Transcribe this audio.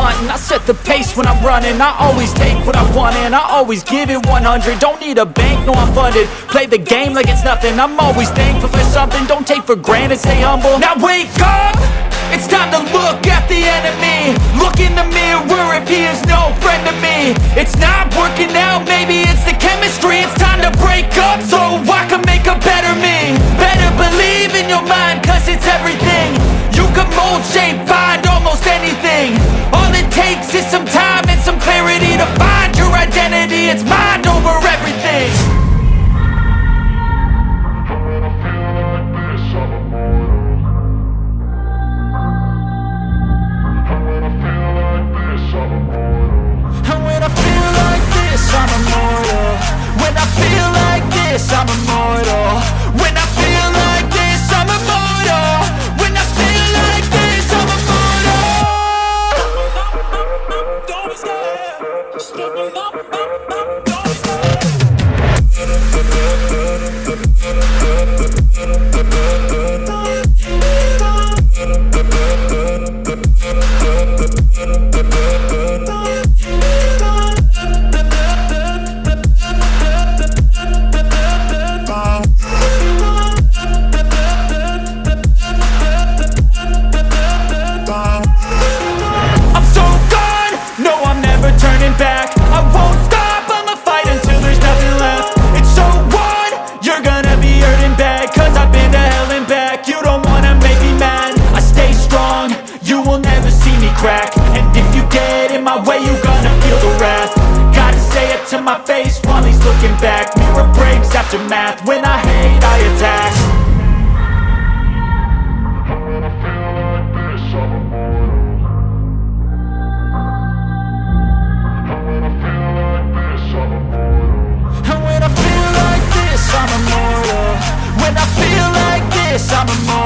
hunting, I set the pace when I'm running. I always take what I want and I always give it 100. Don't need a bank, no I'm funded. Play the game like it's nothing. I'm always thankful for something. Don't take for granted, stay humble. Now wake up! It's time to look at the enemy. Look in the mirror if he is no friend to me. It's not working out, maybe it's the chemistry. It's time to break up so I can make a better me. Better believe in your mind, cause it's everything. You can mold, shape, find almost anything. All it takes is some time and some clarity to find your identity. It's mind over everything. I'm immortal. When I feel like this, I'm immortal. When I feel like this, I'm immortal. When I feel like this, I'm immortal. Don't crack. And if you get in my way, you gonna feel the wrath. Gotta say it to my face while he's looking back. Mirror breaks after math. When I hate, I attack. And when I feel like this, I'm immortal. When I feel like this, I'm immortal.